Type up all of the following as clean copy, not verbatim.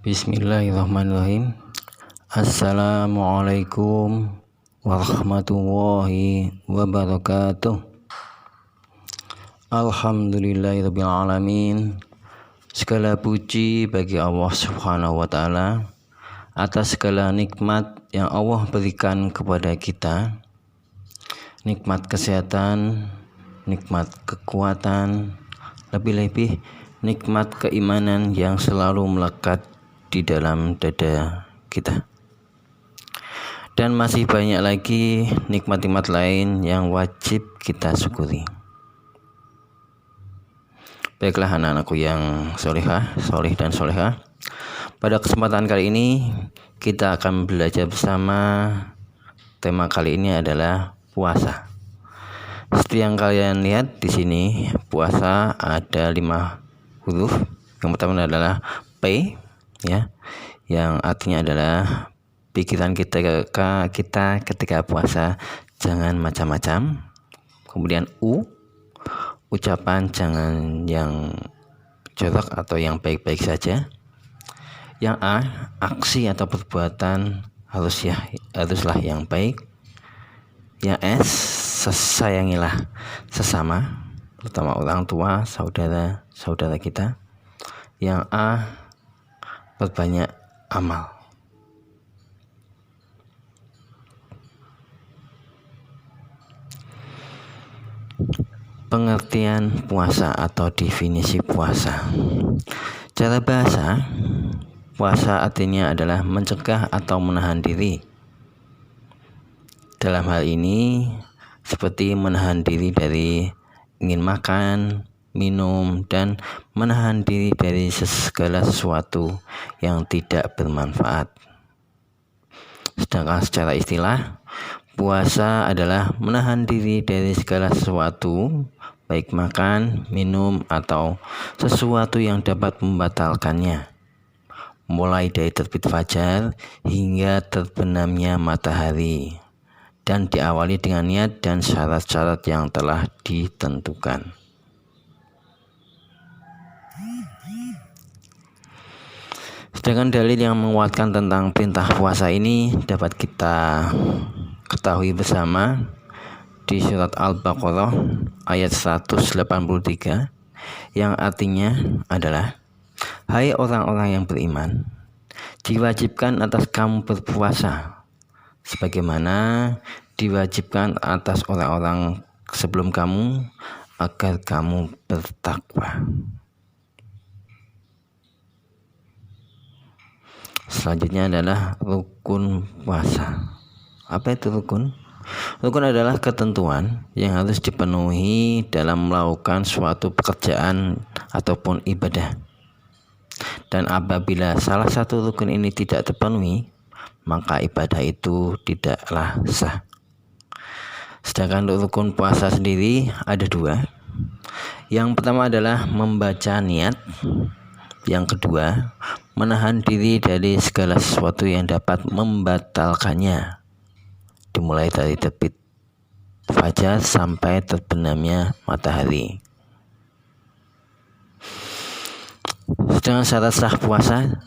Bismillahirrahmanirrahim. Assalamualaikum warahmatullahi wabarakatuh. Alhamdulillahirabbil alamin. Segala puji bagi Allah Subhanahu wa taala atas segala nikmat yang Allah berikan kepada kita. Nikmat kesehatan, nikmat kekuatan, lebih-lebih nikmat keimanan yang selalu melekat di dalam dada kita. Dan masih banyak lagi nikmat-nikmat lain yang wajib kita syukuri. Baiklah anak-anakku yang soleh dan solehah, pada kesempatan kali ini kita akan belajar bersama. Tema kali ini adalah puasa. Seperti yang kalian lihat di sini, puasa ada 5 huruf. Yang pertama adalah P, ya, yang artinya adalah pikiran kita ketika puasa jangan macam-macam. Kemudian U, ucapan jangan yang jorok atau yang baik-baik saja. Yang A, aksi atau perbuatan haruslah yang baik. Yang S, sayangilah sesama, terutama orang tua, saudara kita. Yang A, perbanyak amal. Pengertian puasa atau definisi puasa. Cara bahasa, puasa artinya adalah mencegah atau menahan diri. Dalam hal ini seperti menahan diri dari ingin makan, minum, dan menahan diri dari segala sesuatu yang tidak bermanfaat. Sedangkan secara istilah, puasa adalah menahan diri dari segala sesuatu, baik makan, minum, atau sesuatu yang dapat membatalkannya, mulai dari terbit fajar hingga terbenamnya matahari, dan diawali dengan niat dan syarat-syarat yang telah ditentukan. Sedangkan dalil yang menguatkan tentang perintah puasa ini dapat kita ketahui bersama di surat Al-Baqarah ayat 183 yang artinya adalah, hai orang-orang yang beriman, diwajibkan atas kamu berpuasa sebagaimana diwajibkan atas orang-orang sebelum kamu agar kamu bertakwa. Selanjutnya adalah rukun puasa. Apa itu rukun? Rukun adalah ketentuan yang harus dipenuhi dalam melakukan suatu pekerjaan ataupun ibadah. Dan apabila salah satu rukun ini tidak terpenuhi, maka ibadah itu tidaklah sah. Sedangkan untuk rukun puasa sendiri ada 2. Yang pertama adalah membaca niat. Yang kedua, menahan diri dari segala sesuatu yang dapat membatalkannya, dimulai dari terbit fajar sampai terbenamnya matahari. Sedangkan syarat sah puasa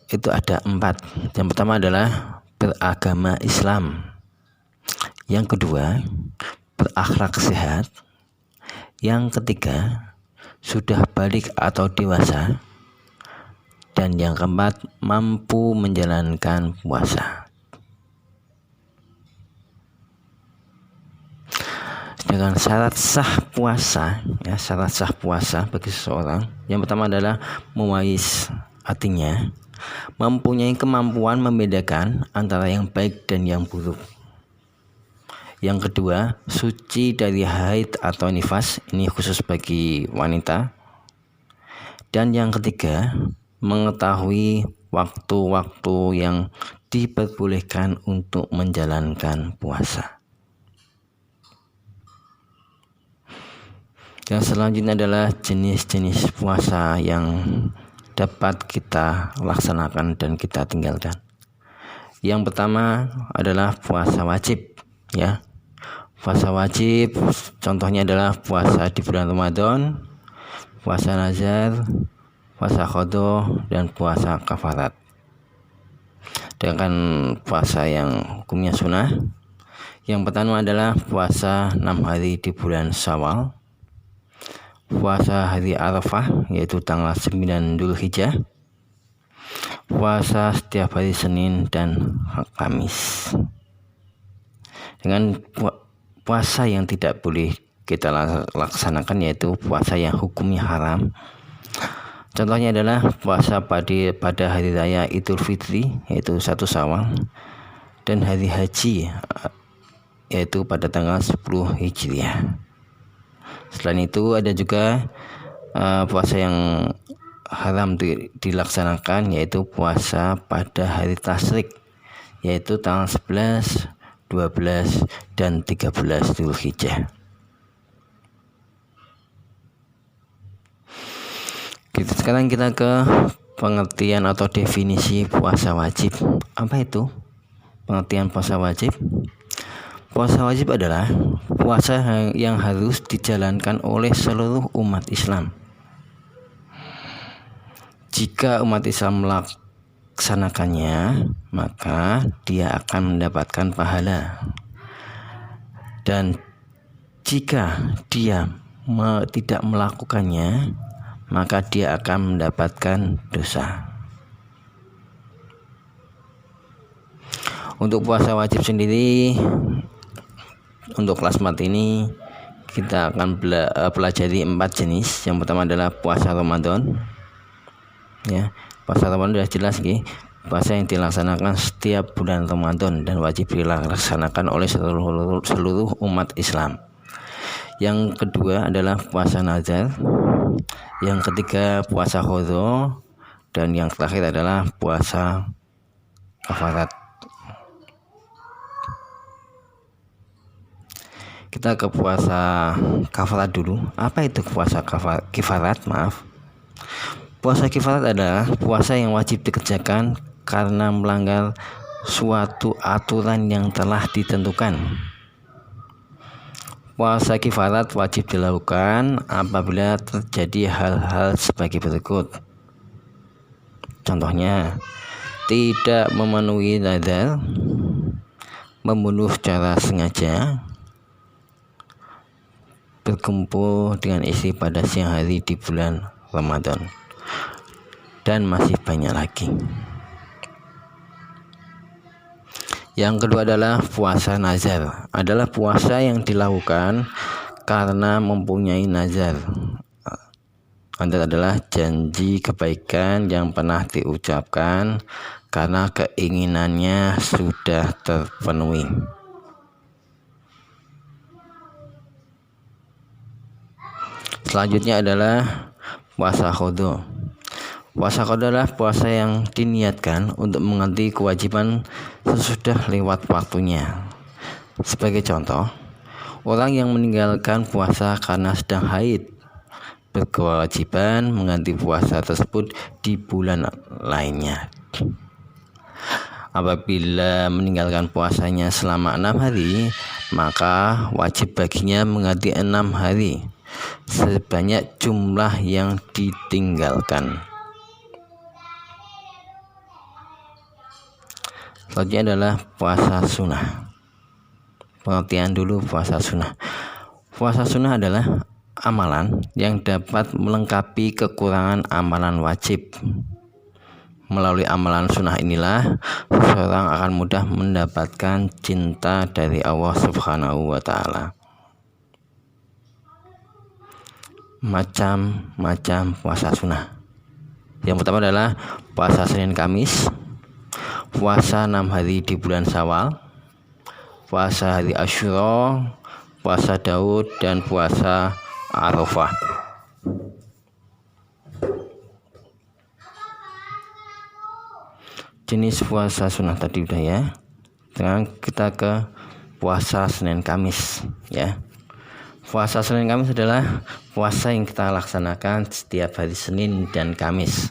itu ada 4. Yang pertama adalah beragama Islam. Yang kedua, berakhlak sehat. Yang ketiga, sudah balik atau dewasa. Dan yang keempat, mampu menjalankan puasa. Dengan syarat sah puasa, syarat sah puasa bagi seseorang, yang pertama adalah mumayyiz, artinya mempunyai kemampuan membedakan antara yang baik dan yang buruk. Yang kedua, suci dari haid atau nifas, ini khusus bagi wanita. Dan yang ketiga, mengetahui waktu-waktu yang diperbolehkan untuk menjalankan puasa. Yang selanjutnya adalah jenis-jenis puasa yang dapat kita laksanakan dan kita tinggalkan. Yang pertama adalah puasa wajib, ya. Puasa wajib contohnya adalah puasa di bulan Ramadan, puasa nazar, puasa qadha, dan puasa kafarat. Dengan puasa yang hukumnya sunnah, yang pertama adalah puasa 6 hari di bulan Syawal, puasa hari Arafah yaitu tanggal 9 Dzulhijjah, puasa setiap hari Senin dan Kamis. Dengan puasa yang tidak boleh kita laksanakan yaitu puasa yang hukumnya haram. Contohnya adalah puasa pada hari raya Idul Fitri yaitu 1 Syawal, dan hari haji yaitu pada tanggal 10 Hijriah. Selain itu ada juga puasa yang haram dilaksanakan yaitu puasa pada hari tasyrik yaitu tanggal 11, 12, dan 13 Dzulhijjah. Sekarang kita ke pengertian atau definisi puasa wajib. Apa itu pengertian puasa wajib? Puasa wajib adalah puasa yang harus dijalankan oleh seluruh umat Islam. Jika umat Islam melaksanakannya, maka dia akan mendapatkan pahala. Dan jika dia tidak melakukannya, maka dia akan mendapatkan dosa. Untuk puasa wajib sendiri, untuk kelas 4 ini kita akan pelajari 4 jenis. Yang pertama adalah puasa Ramadan. Ya, puasa Ramadan sudah jelas puasa yang dilaksanakan setiap bulan Ramadan dan wajib dilaksanakan oleh seluruh umat Islam. Yang kedua adalah puasa nazar. Yang ketiga puasa qadha, dan yang terakhir adalah puasa kafarat. Kita ke puasa kafarat dulu. Apa itu puasa kafarat? Puasa kafarat adalah puasa yang wajib dikerjakan karena melanggar suatu aturan yang telah ditentukan. Puasa kafarat wajib dilakukan apabila terjadi hal-hal sebagai berikut. Contohnya, tidak memenuhi nazar, membunuh secara sengaja, berkumpul dengan istri pada siang hari di bulan Ramadan, dan masih banyak lagi. Yang kedua adalah puasa nazar. Adalah puasa yang dilakukan karena mempunyai nazar. Nazar adalah janji kebaikan yang pernah diucapkan karena keinginannya sudah terpenuhi. Selanjutnya adalah puasa qadha. Puasa qadha adalah puasa yang diniatkan untuk mengganti kewajiban sesudah lewat waktunya. Sebagai contoh, orang yang meninggalkan puasa karena sedang haid berkewajiban mengganti puasa tersebut di bulan lainnya. Apabila meninggalkan puasanya selama 6 hari, maka wajib baginya mengganti 6 hari sebanyak jumlah yang ditinggalkan. Selanjutnya adalah puasa sunnah. Pengertian dulu puasa sunnah. Puasa sunnah adalah amalan yang dapat melengkapi kekurangan amalan wajib. Melalui amalan sunnah inilah seseorang akan mudah mendapatkan cinta dari Allah Subhanahu wa Ta'ala. Macam-macam puasa sunnah. Yang pertama adalah puasa Senin Kamis, puasa 6 hari di bulan Syawal, puasa hari Asyura, puasa Daud, dan puasa Arafah. Jenis puasa sunnah tadi udah ya. Sekarang kita ke puasa Senin Kamis ya. Puasa Senin Kamis adalah puasa yang kita laksanakan setiap hari Senin dan Kamis.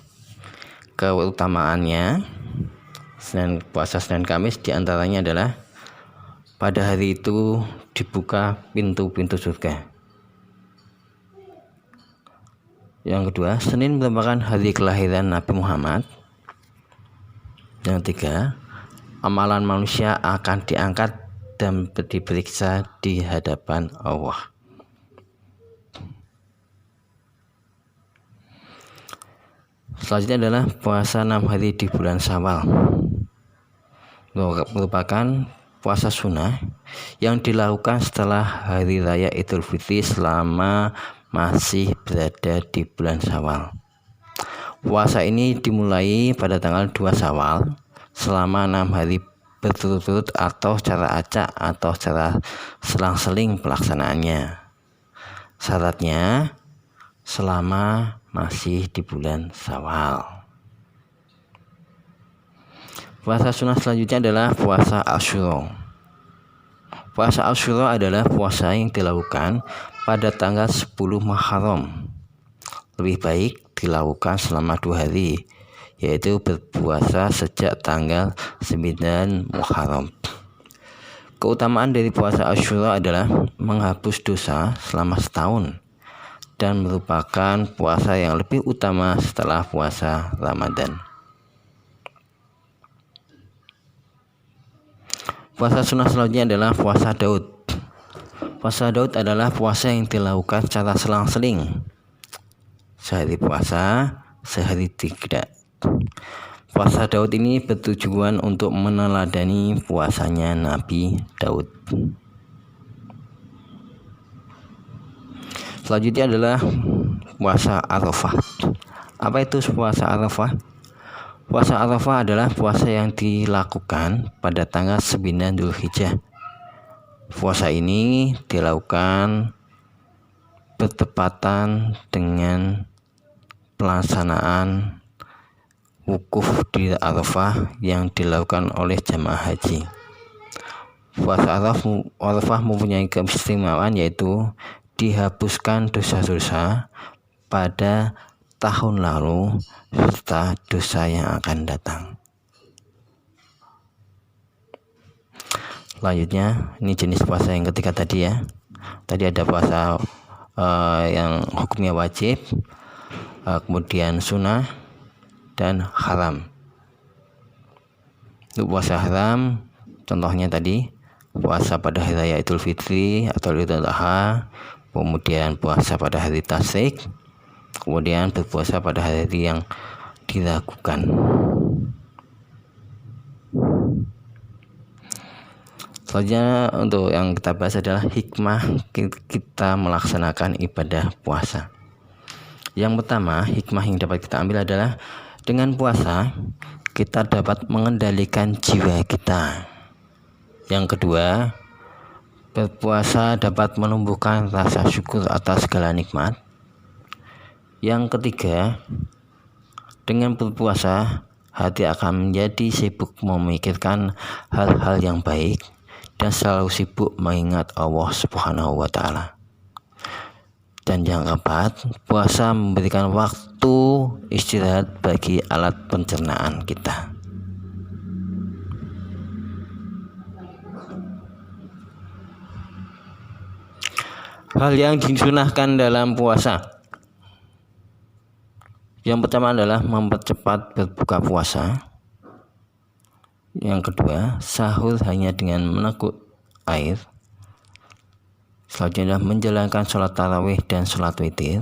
Keutamaannya puasa Senin Kamis diantaranya adalah pada hari itu dibuka pintu-pintu surga. Yang kedua, Senin merupakan hari kelahiran Nabi Muhammad. Yang ketiga, amalan manusia akan diangkat dan diperiksa di hadapan Allah. Selanjutnya adalah puasa 6 hari di bulan Syawal. Merupakan puasa sunnah yang dilakukan setelah hari raya Idul Fitri selama masih berada di bulan Syawal. Puasa ini dimulai pada tanggal 2 Syawal selama 6 hari berturut-turut atau secara acak atau secara selang-seling pelaksanaannya. Syaratnya selama masih di bulan Syawal. Puasa sunnah selanjutnya adalah puasa Asyura. Puasa Asyura adalah puasa yang dilakukan pada tanggal 10 Muharram. Lebih baik dilakukan selama 2 hari, yaitu berpuasa sejak tanggal 9 Muharram. Keutamaan dari puasa Asyura adalah menghapus dosa selama setahun dan merupakan puasa yang lebih utama setelah puasa Ramadan. Puasa sunnah selanjutnya adalah puasa Daud. Puasa Daud adalah puasa yang dilakukan secara selang-seling. Sehari puasa, sehari tidak. Puasa Daud ini bertujuan untuk meneladani puasanya Nabi Daud. Selanjutnya adalah puasa Arafah. Apa itu puasa Arafah? Puasa Arafah adalah puasa yang dilakukan pada tanggal 9 Dzulhijjah. Puasa ini dilakukan bertepatan dengan pelaksanaan wukuf di Arafah yang dilakukan oleh jamaah haji. Puasa Arafah mempunyai keistimewaan yaitu dihapuskan dosa-dosa pada tahun lalu serta dosa yang akan datang. Selanjutnya, ini jenis puasa yang ketiga tadi ya. Tadi ada puasa yang hukumnya wajib, kemudian sunnah dan haram. Untuk puasa haram, contohnya tadi puasa pada hari raya Idul Fitri atau Idul Adha, kemudian puasa pada hari Tasyrik, kemudian berpuasa pada hari yang diragukan. Selanjutnya untuk yang kita bahas adalah hikmah kita melaksanakan ibadah puasa. Yang pertama, hikmah yang dapat kita ambil adalah dengan puasa kita dapat mengendalikan jiwa kita. Yang kedua, berpuasa dapat menumbuhkan rasa syukur atas segala nikmat. Yang ketiga, dengan berpuasa hati akan menjadi sibuk memikirkan hal-hal yang baik dan selalu sibuk mengingat Allah Subhanahu wa Ta'ala. Dan yang keempat, puasa memberikan waktu istirahat bagi alat pencernaan kita. Hal yang disunahkan dalam puasa. Yang pertama adalah mempercepat berbuka puasa. Yang kedua, sahur hanya dengan meneguk air. Selanjutnya adalah menjalankan sholat tarawih dan sholat witir.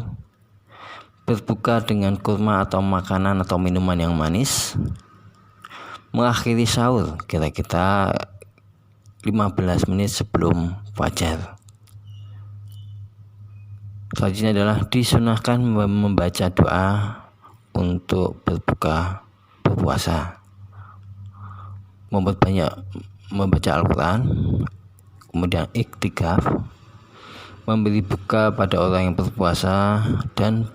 Berbuka dengan kurma atau makanan atau minuman yang manis. Mengakhiri sahur kira-kira 15 menit sebelum fajar. Selanjutnya adalah disunahkan membaca doa untuk berpuasa, memperbanyak membaca Al-Quran, kemudian iktikaf, memberi buka pada orang yang berpuasa, dan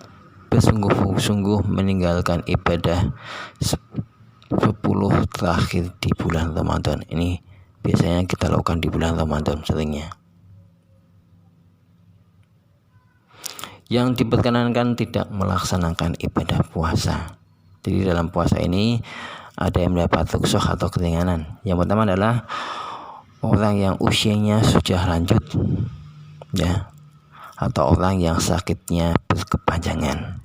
bersungguh-sungguh meninggalkan ibadah 10 terakhir di bulan Ramadan. Ini biasanya kita lakukan di bulan Ramadan seringnya. Yang diperkenankan tidak melaksanakan ibadah puasa. Jadi dalam puasa ini ada yang mendapat rukhsah atau keringanan. Yang pertama adalah orang yang usianya sudah lanjut, ya, atau orang yang sakitnya berkepanjangan.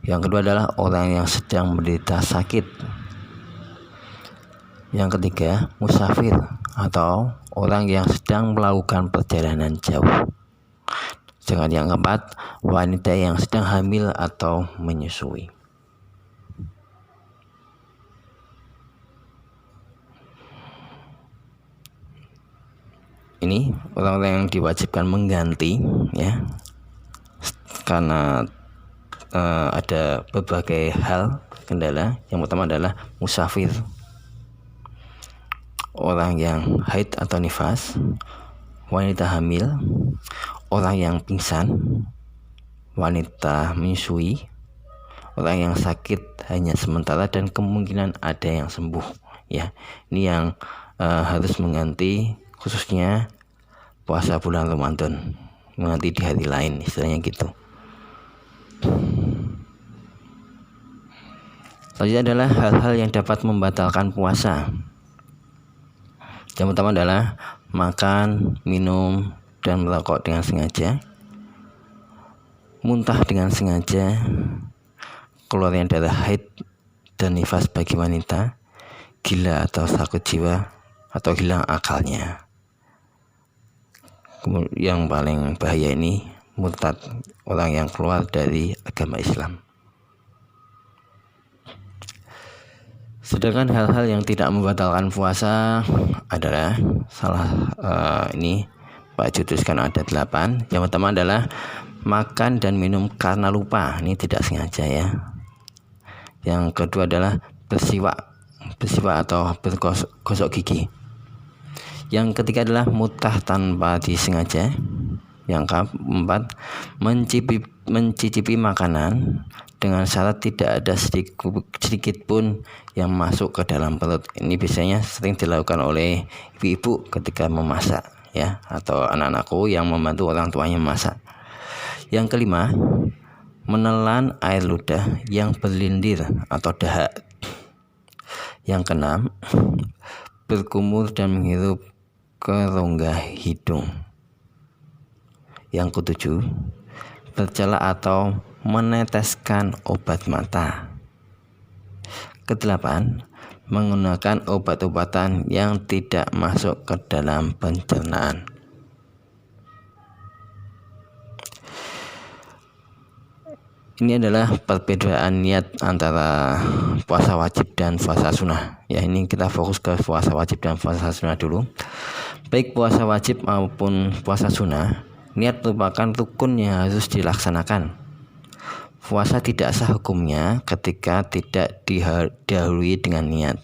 Yang kedua adalah orang yang sedang menderita sakit. Yang ketiga, musafir atau orang yang sedang melakukan perjalanan jauh. Sedangkan yang keempat, wanita yang sedang hamil atau menyusui. Ini orang-orang yang diwajibkan mengganti, ya, karena ada berbagai hal kendala. Yang pertama adalah musafir, orang yang haid atau nifas, wanita hamil, orang yang pingsan, wanita menyusui, orang yang sakit hanya sementara dan kemungkinan ada yang sembuh, ya. Ini yang harus mengganti, khususnya puasa bulan Ramadan, mengganti di hari lain, istilahnya gitu. Selanjutnya adalah hal-hal yang dapat membatalkan puasa. Yang pertama adalah makan, minum, dan merokok dengan sengaja, muntah dengan sengaja, keluarnya darah haid dan nifas bagi wanita, gila atau sakit jiwa, atau hilang akalnya. Yang paling bahaya ini murtad, orang yang keluar dari agama Islam. Sedangkan hal-hal yang tidak membatalkan puasa adalah ini Pak Juduskan ada 8. Yang pertama adalah makan dan minum karena lupa, ini tidak sengaja, ya. Yang kedua adalah bersiwak atau bergosok gigi. Yang ketiga adalah muntah tanpa disengaja. Yang keempat, mencicipi makanan dengan syarat tidak ada sedikit pun yang masuk ke dalam perut. Ini biasanya sering dilakukan oleh ibu-ibu ketika memasak, ya, atau anak-anakku yang membantu orang tuanya memasak. Yang kelima, menelan air ludah yang berlindir atau dahak. Yang keenam, berkumur dan menghirup ke rongga hidung. Yang ketujuh, bercela atau meneteskan obat mata. Kedelapan, menggunakan obat-obatan yang tidak masuk ke dalam pencernaan. Ini adalah perbedaan niat antara puasa wajib dan puasa sunnah. Ya, ini kita fokus ke puasa wajib dan puasa sunnah dulu. Baik puasa wajib maupun puasa sunnah, niat merupakan rukun yang harus dilaksanakan. Puasa tidak sah hukumnya ketika tidak didahului dengan niat.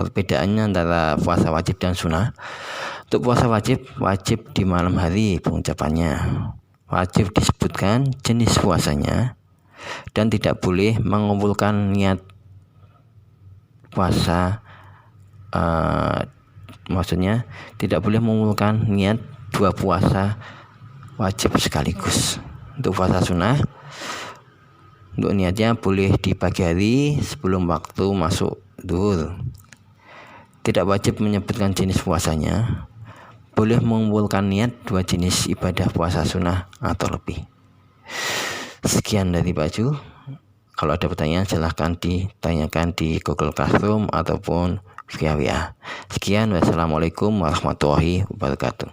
Perbedaannya antara puasa wajib dan sunnah. Untuk puasa wajib di malam hari pengucapannya. Wajib disebutkan jenis puasanya dan tidak boleh mengumpulkan niat puasa. Maksudnya tidak boleh mengumpulkan niat 2 puasa wajib sekaligus. Untuk puasa sunnah, untuk niatnya boleh di pagi hari sebelum waktu masuk zuhur. Tidak wajib menyebutkan jenis puasanya. Boleh mengumpulkan niat 2 jenis ibadah puasa sunnah atau lebih. Sekian dari Baju. Kalau ada pertanyaan silahkan ditanyakan di Google Classroom ataupun via WA. Sekian, wassalamualaikum warahmatullahi wabarakatuh.